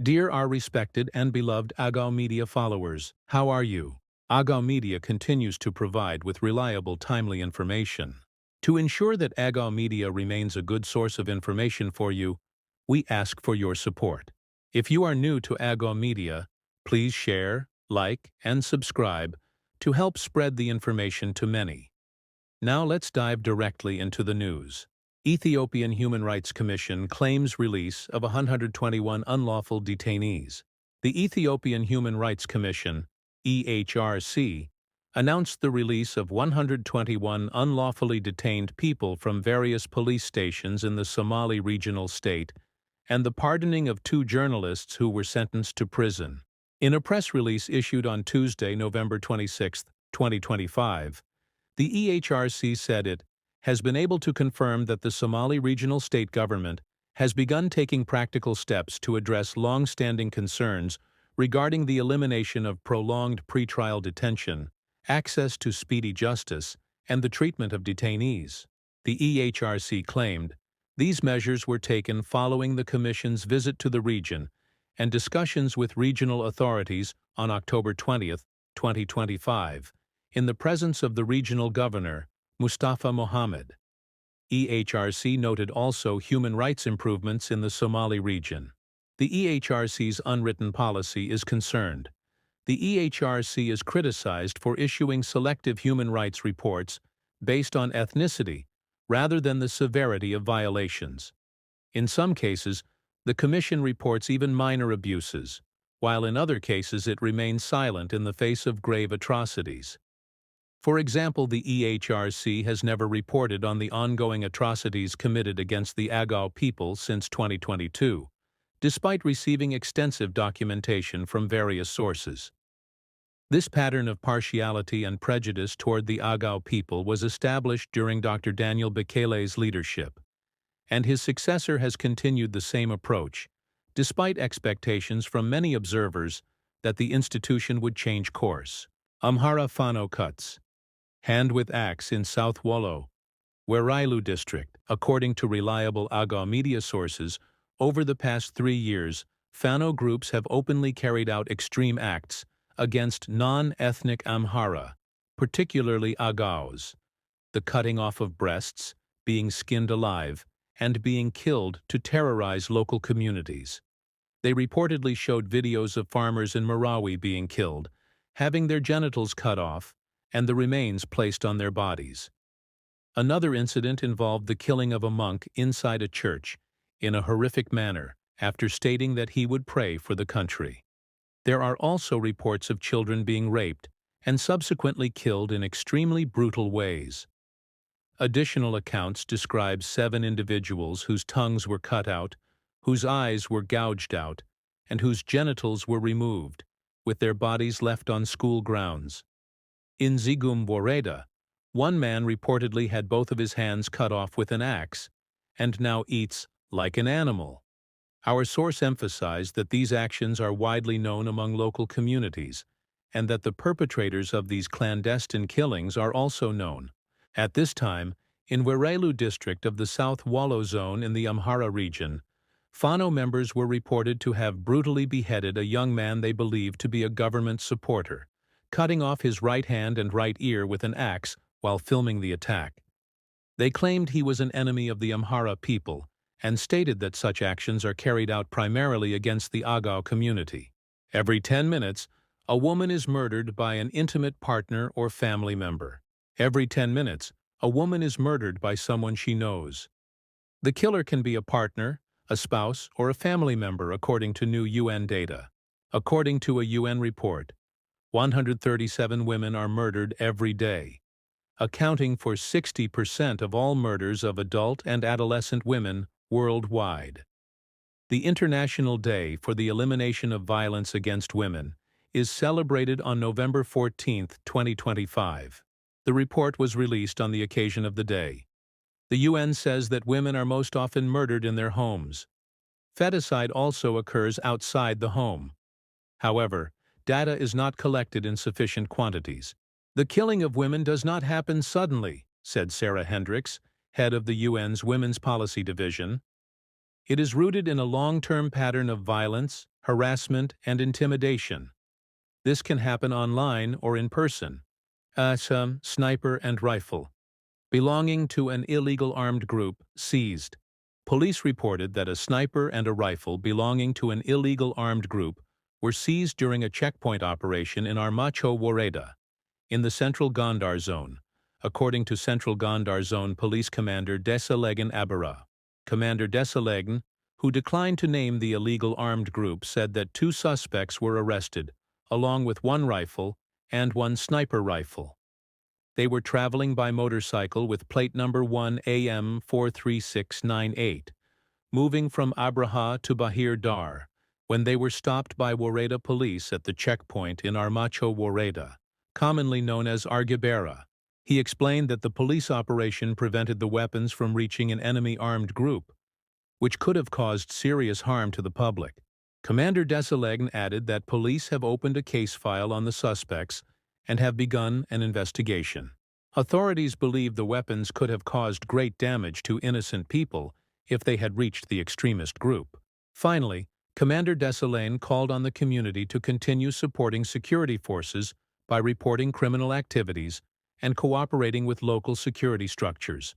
Dear our respected and beloved Agaw Media followers, how are you? Agaw Media continues to provide with reliable, timely information. To ensure that Agaw Media remains a good source of information for you, we ask for your support. If you are new to Agaw Media, please share, like, and subscribe to help spread the information to many. Now let's dive directly into the news. Ethiopian Human Rights Commission claims release of 121 unlawful detainees. The Ethiopian Human Rights Commission, EHRC, announced the release of 121 unlawfully detained people from various police stations in the Somali regional state and the pardoning of 2 journalists who were sentenced to prison. In a press release issued on Tuesday, November 26, 2025, the EHRC said it has been able to confirm that the Somali regional state government has begun taking practical steps to address long-standing concerns regarding the elimination of prolonged pretrial detention, access to speedy justice, and the treatment of detainees. The EHRC claimed these measures were taken following the Commission's visit to the region and discussions with regional authorities on October 20, 2025, in the presence of the regional governor, Mustafa Mohammed. EHRC noted also human rights improvements in the Somali region. The EHRC's unwritten policy is concerned. The EHRC is criticized for issuing selective human rights reports based on ethnicity rather than the severity of violations. In some cases, the Commission reports even minor abuses, while in other cases it remains silent in the face of grave atrocities. For example, the EHRC has never reported on the ongoing atrocities committed against the Agaw people since 2022, despite receiving extensive documentation from various sources. This pattern of partiality and prejudice toward the Agaw people was established during Dr. Daniel Bekele's leadership, and his successor has continued the same approach, despite expectations from many observers that the institution would change course. Amhara Fano cuts. Hand with axe in South Wollo, Werailu district. According to reliable Agaw media sources, over the past 3 years, fano groups have openly carried out extreme acts against non-ethnic Amhara, particularly Agaws, the cutting off of breasts, being skinned alive, and being killed to terrorize local communities. They reportedly showed videos of farmers in Marawi being killed, having their genitals cut off, and the remains placed on their bodies. Another incident involved the killing of a monk inside a church in a horrific manner after stating that he would pray for the country. There are also reports of children being raped and subsequently killed in extremely brutal ways. Additional accounts describe 7 individuals whose tongues were cut out, whose eyes were gouged out, and whose genitals were removed, with their bodies left on school grounds. In Zigum Woreda, one man reportedly had both of his hands cut off with an axe, and now eats like an animal. Our source emphasized that these actions are widely known among local communities, and that the perpetrators of these clandestine killings are also known. At this time, in Werailu district of the South Wollo zone in the Amhara region, Fano members were reported to have brutally beheaded a young man they believed to be a government supporter, cutting off his right hand and right ear with an axe while filming the attack. They claimed he was an enemy of the Amhara people and stated that such actions are carried out primarily against the Agaw community. Every 10 minutes, a woman is murdered by an intimate partner or family member. Every 10 minutes, a woman is murdered by someone she knows. The killer can be a partner, a spouse, or a family member according to new UN data. According to a UN report, 137 women are murdered every day, accounting for 60% of all murders of adult and adolescent women worldwide. The International Day for the Elimination of Violence Against Women is celebrated on November 14, 2025. The report was released on the occasion of the day. The UN says that women are most often murdered in their homes. Feticide also occurs outside the home. However, data is not collected in sufficient quantities. The killing of women does not happen suddenly, said Sarah Hendricks, head of the UN's Women's Policy Division. It is rooted in a long-term pattern of violence, harassment, and intimidation. This can happen online or in person. Sniper and rifle, belonging to an illegal armed group, seized. Police reported that a sniper and a rifle belonging to an illegal armed group were seized during a checkpoint operation in Armacho Woreda, in the Central Gondar Zone, according to Central Gondar Zone Police Commander Desalegn Abara. Commander Desalegn, who declined to name the illegal armed group, said that 2 suspects were arrested, along with 1 rifle and 1 sniper rifle. They were traveling by motorcycle with plate number 1 AM 43698, moving from Abraha to Bahir Dar, when they were stopped by Woreda police at the checkpoint in Armacho Woreda, commonly known as Argibera. He explained that the police operation prevented the weapons from reaching an enemy armed group, which could have caused serious harm to the public. Commander Desalegn added that police have opened a case file on the suspects and have begun an investigation. Authorities believe the weapons could have caused great damage to innocent people if they had reached the extremist group. Finally, Commander Desalegn called on the community to continue supporting security forces by reporting criminal activities and cooperating with local security structures.